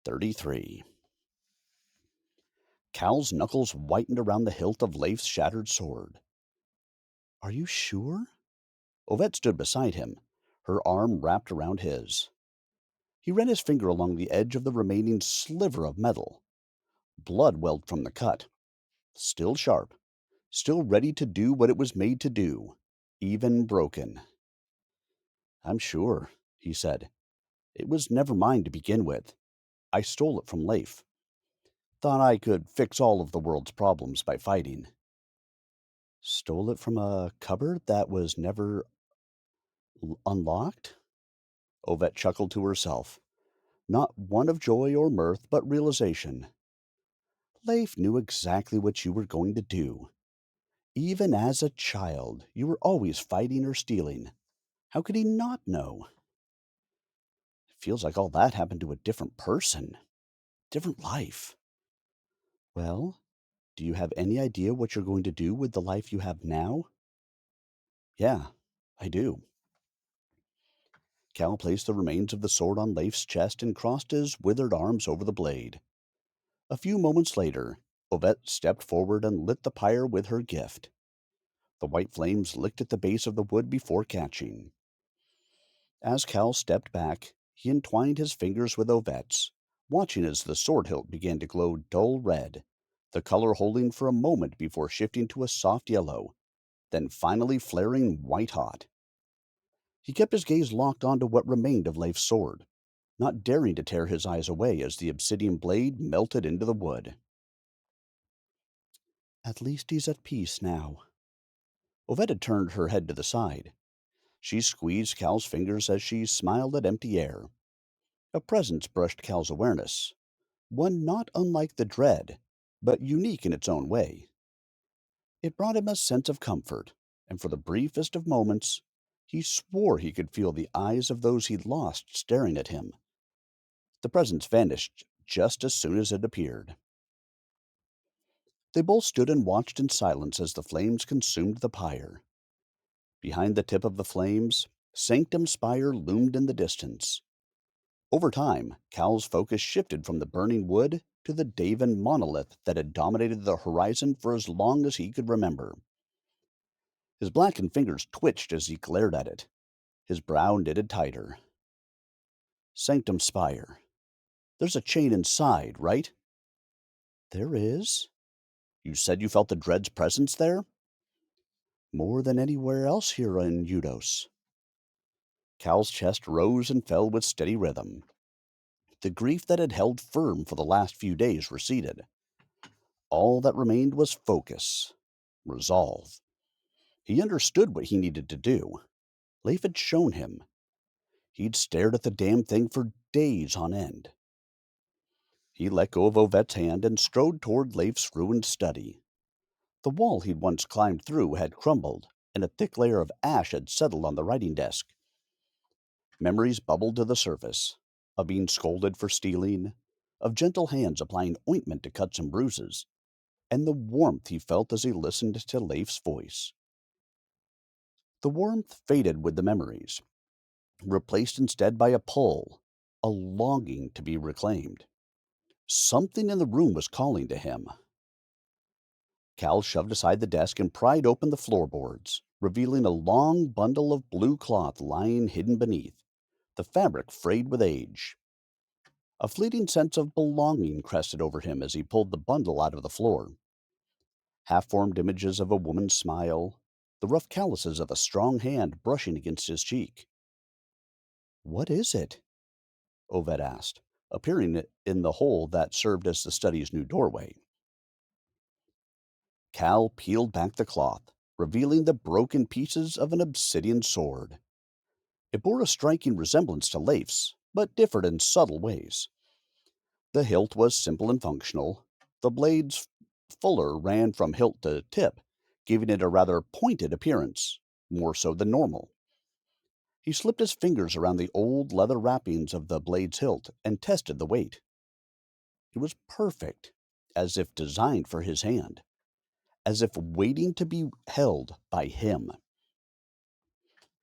33. Cal's knuckles whitened around the hilt of Leif's shattered sword. Are you sure? Ovette stood beside him, her arm wrapped around his. He ran his finger along the edge of the remaining sliver of metal. Blood welled from the cut. Still sharp, still ready to do what it was made to do, even broken. I'm sure, he said. It was never mine to begin with. I stole it from Leif. Thought I could fix all of the world's problems by fighting. Stole it from a cupboard that was never unlocked? Ovette chuckled to herself, not one of joy or mirth, but realization. Leif knew exactly what you were going to do. Even as a child, you were always fighting or stealing. How could he not know? It feels like all that happened to a different person, different life. Well, do you have any idea what you're going to do with the life you have now? Yeah, I do. Cal placed the remains of the sword on Leif's chest and crossed his withered arms over the blade. A few moments later, Ovette stepped forward and lit the pyre with her gift. The white flames licked at the base of the wood before catching. As Cal stepped back, he entwined his fingers with Ovette's, watching as the sword hilt began to glow dull red, the color holding for a moment before shifting to a soft yellow, then finally flaring white-hot. He kept his gaze locked onto what remained of Leif's sword, not daring to tear his eyes away as the obsidian blade melted into the wood. At least he's at peace now. Ovette had turned her head to the side. She squeezed Cal's fingers as she smiled at empty air. A presence brushed Cal's awareness, one not unlike the dread, but unique in its own way. It brought him a sense of comfort, and for the briefest of moments, he swore he could feel the eyes of those he'd lost staring at him. The presence vanished just as soon as it appeared. They both stood and watched in silence as the flames consumed the pyre. Behind the tip of the flames, Sanctum's spire loomed in the distance. Over time, Cal's focus shifted from the burning wood to the Daven monolith that had dominated the horizon for as long as he could remember. His blackened fingers twitched as he glared at it, his brow knitted tighter. Sanctum spire. There's a chain inside, right? There is. You said you felt the dread's presence there? More than anywhere else here in Eudos. Cal's chest rose and fell with steady rhythm. The grief that had held firm for the last few days receded. All that remained was focus, resolve. He understood what he needed to do. Leif had shown him. He'd stared at the damn thing for days on end. He let go of Ovette's hand and strode toward Leif's ruined study. The wall he'd once climbed through had crumbled, and a thick layer of ash had settled on the writing desk. Memories bubbled to the surface, of being scolded for stealing, of gentle hands applying ointment to cuts and bruises, and the warmth he felt as he listened to Leif's voice. The warmth faded with the memories, replaced instead by a pull, a longing to be reclaimed. Something in the room was calling to him. Cal shoved aside the desk and pried open the floorboards, revealing a long bundle of blue cloth lying hidden beneath, the fabric frayed with age. A fleeting sense of belonging crested over him as he pulled the bundle out of the floor. Half-formed images of a woman's smile, the rough calluses of a strong hand brushing against his cheek. What is it? Ovette asked, appearing in the hole that served as the study's new doorway. Cal peeled back the cloth, revealing the broken pieces of an obsidian sword. It bore a striking resemblance to Leif's, but differed in subtle ways. The hilt was simple and functional. The blade's fuller ran from hilt to tip, giving it a rather pointed appearance, more so than normal. He slipped his fingers around the old leather wrappings of the blade's hilt and tested the weight. It was perfect, as if designed for his hand, as if waiting to be held by him.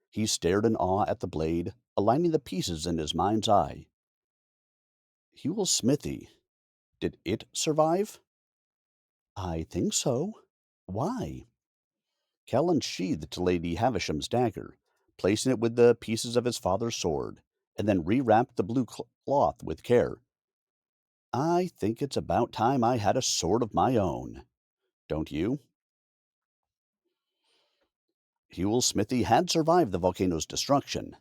He stared in awe at the blade, aligning the pieces in his mind's eye. Huel's smithy. Did it survive? I think so. Why? Cal unsheathed Lady Havisham's dagger, placing it with the pieces of his father's sword, and then rewrapped the blue cloth with care. I think it's about time I had a sword of my own. Don't you? Huel's smithy had survived the volcano's destruction.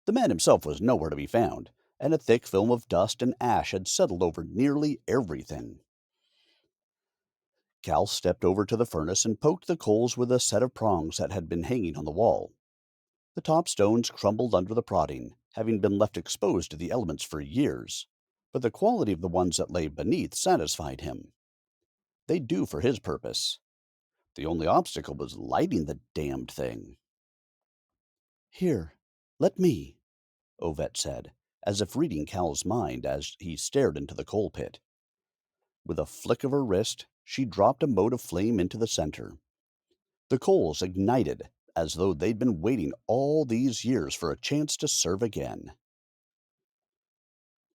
The man himself was nowhere to be found, and a thick film of dust and ash had settled over nearly everything. Cal stepped over to the furnace and poked the coals with a set of prongs that had been hanging on the wall. The top stones crumbled under the prodding, having been left exposed to the elements for years, but the quality of the ones that lay beneath satisfied him. They'd do for his purpose. The only obstacle was lighting the damned thing. Here, let me, Ovette said, as if reading Cal's mind as he stared into the coal pit. With a flick of her wrist, she dropped a mote of flame into the center. The coals ignited as though they'd been waiting all these years for a chance to serve again.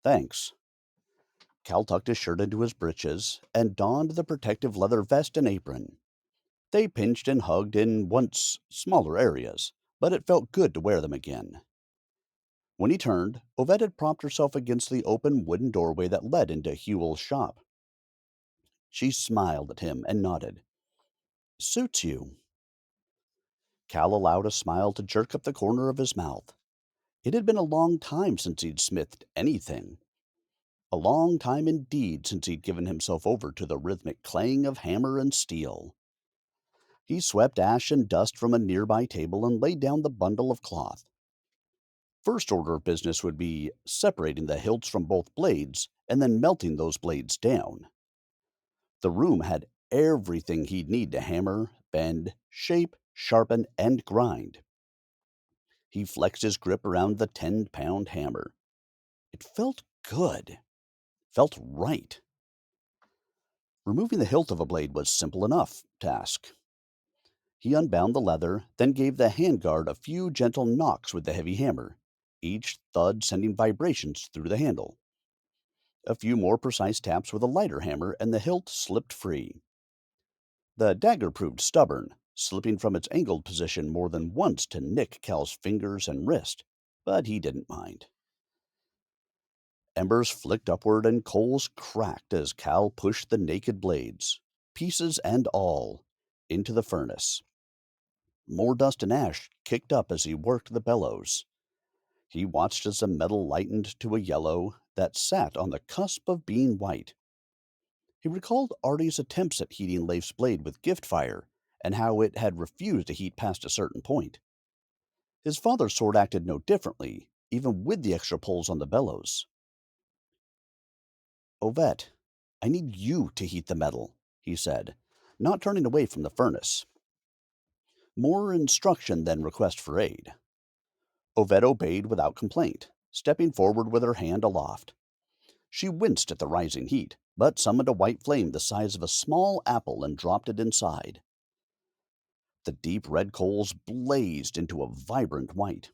Thanks. Cal tucked his shirt into his breeches and donned the protective leather vest and apron. They pinched and hugged in once smaller areas, but it felt good to wear them again. When he turned, Ovette had propped herself against the open wooden doorway that led into Huel's shop. She smiled at him and nodded. Suits you. Cal allowed a smile to jerk up the corner of his mouth. It had been a long time since he'd smithed anything. A long time indeed since he'd given himself over to the rhythmic clang of hammer and steel. He swept ash and dust from a nearby table and laid down the bundle of cloth. First order of business would be separating the hilts from both blades and then melting those blades down. The room had everything he'd need to hammer, bend, shape, sharpen, and grind. He flexed his grip around the 10-pound hammer. It felt good. Felt right. Removing the hilt of a blade was simple enough task. He unbound the leather, then gave the handguard a few gentle knocks with the heavy hammer, each thud sending vibrations through the handle. A few more precise taps with a lighter hammer, and the hilt slipped free. The dagger proved stubborn, slipping from its angled position more than once to nick Cal's fingers and wrist, but he didn't mind. Embers flicked upward and coals cracked as Cal pushed the naked blades, pieces and all, into the furnace. More dust and ash kicked up as he worked the bellows. He watched as the metal lightened to a yellow that sat on the cusp of being white. He recalled Artie's attempts at heating Leif's blade with gift fire, and how it had refused to heat past a certain point. His father's sword acted no differently, even with the extra pulls on the bellows. Ovette, I need you to heat the metal, he said, not turning away from the furnace. More instruction than request for aid. Ovette obeyed without complaint, stepping forward with her hand aloft. She winced at the rising heat, but summoned a white flame the size of a small apple and dropped it inside. The deep red coals blazed into a vibrant white.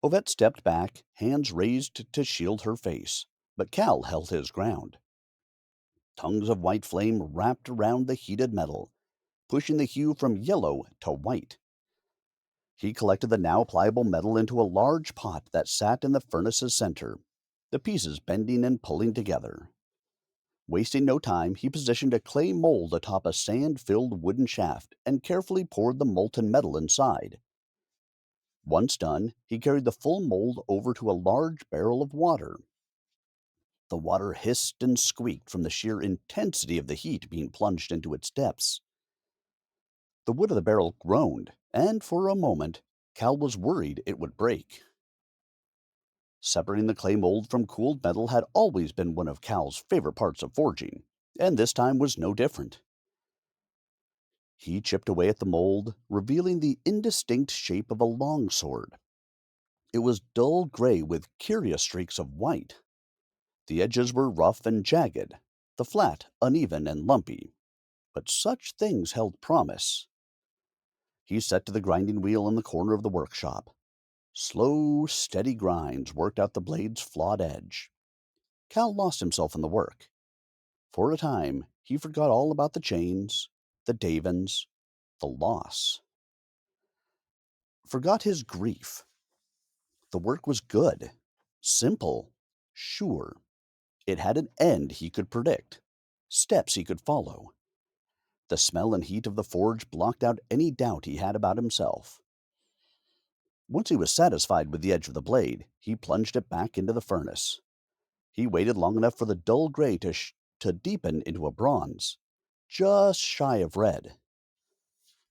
Ovette stepped back, hands raised to shield her face, but Cal held his ground. Tongues of white flame wrapped around the heated metal, pushing the hue from yellow to white. He collected the now pliable metal into a large pot that sat in the furnace's center, the pieces bending and pulling together. Wasting no time, he positioned a clay mold atop a sand-filled wooden shaft and carefully poured the molten metal inside. Once done, he carried the full mold over to a large barrel of water. The water hissed and squeaked from the sheer intensity of the heat being plunged into its depths. The wood of the barrel groaned, and for a moment, Cal was worried it would break. Separating the clay mold from cooled metal had always been one of Cal's favorite parts of forging, and this time was no different. He chipped away at the mold, revealing the indistinct shape of a longsword. It was dull gray with curious streaks of white. The edges were rough and jagged, the flat uneven and lumpy, but such things held promise. He set to the grinding wheel in the corner of the workshop. Slow, steady grinds worked out the blade's flawed edge. Cal lost himself in the work. For a time, he forgot all about the chains, the Davins, the loss, forgot his grief. The work was good, simple, sure. It had an end he could predict, steps he could follow. The smell and heat of the forge blocked out any doubt he had about himself. Once he was satisfied with the edge of the blade, he plunged it back into the furnace. He waited long enough for the dull gray to deepen into a bronze, just shy of red.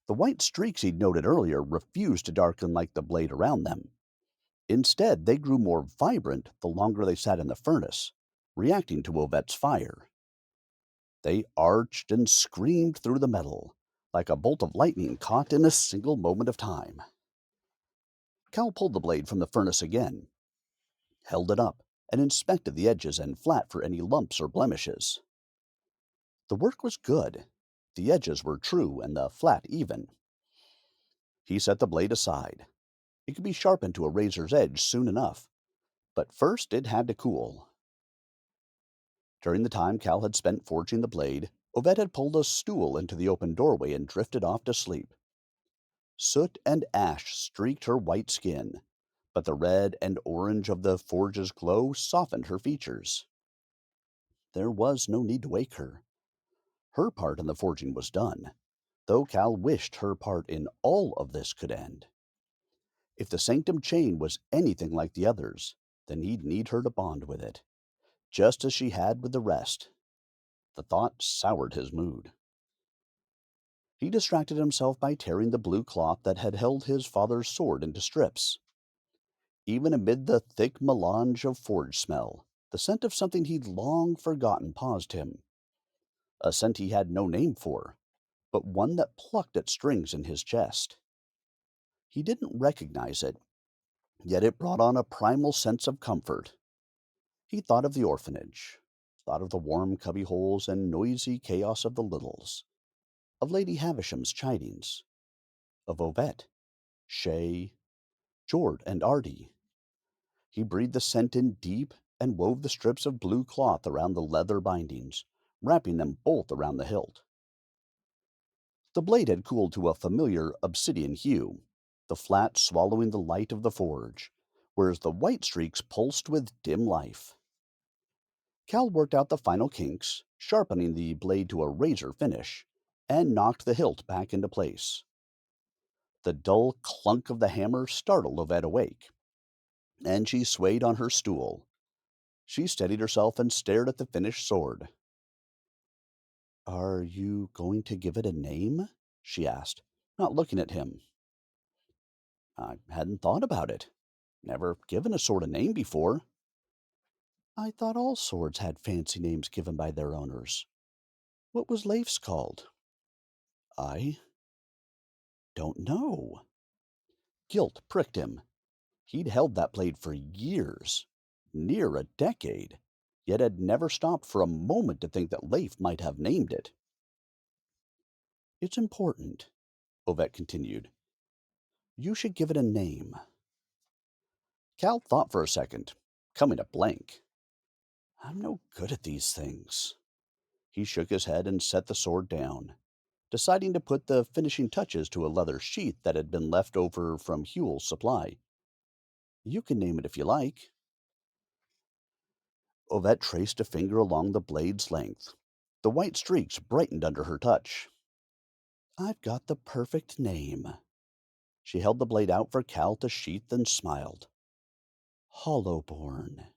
The white streaks he'd noted earlier refused to darken like the blade around them. Instead, they grew more vibrant the longer they sat in the furnace, reacting to Ovette's fire. They arched and screamed through the metal, like a bolt of lightning caught in a single moment of time. Cal pulled the blade from the furnace again, held it up, and inspected the edges and flat for any lumps or blemishes. The work was good. The edges were true and the flat even. He set the blade aside. It could be sharpened to a razor's edge soon enough, but first it had to cool. During the time Cal had spent forging the blade, Ovette had pulled a stool into the open doorway and drifted off to sleep. Soot and ash streaked her white skin, but the red and orange of the forge's glow softened her features. There was no need to wake her. Her part in the forging was done, though Cal wished her part in all of this could end. If the sanctum chain was anything like the others, then he'd need her to bond with it, just as she had with the rest. The thought soured his mood. He distracted himself by tearing the blue cloth that had held his father's sword into strips. Even amid the thick melange of forge smell, the scent of something he'd long forgotten paused him. A scent he had no name for, but one that plucked at strings in his chest. He didn't recognize it, yet it brought on a primal sense of comfort. He thought of the orphanage, thought of the warm cubbyholes and noisy chaos of the littles, of Lady Havisham's chidings, of Ovette, Shay, Jord, and Artie. He breathed the scent in deep and wove the strips of blue cloth around the leather bindings, wrapping them both around the hilt. The blade had cooled to a familiar obsidian hue, the flat swallowing the light of the forge, whereas the white streaks pulsed with dim life. Cal worked out the final kinks, sharpening the blade to a razor finish, and knocked the hilt back into place. The dull clunk of the hammer startled Ovette awake, and she swayed on her stool. She steadied herself and stared at the finished sword. "Are you going to give it a name?" she asked, not looking at him. "I hadn't thought about it. Never given a sword a name before." "I thought all swords had fancy names given by their owners. What was Leif's called?" "I don't know." Guilt pricked him. He'd held that blade for years, near a decade, yet had never stopped for a moment to think that Leif might have named it. "It's important," Ovette continued. "You should give it a name." Cal thought for a second, coming up blank. "I'm no good at these things." He shook his head and set the sword down, deciding to put the finishing touches to a leather sheath that had been left over from Huel's supply. "You can name it if you like." Ovette traced a finger along the blade's length. The white streaks brightened under her touch. "I've got the perfect name." She held the blade out for Cal to sheath and smiled. "Hollowborn."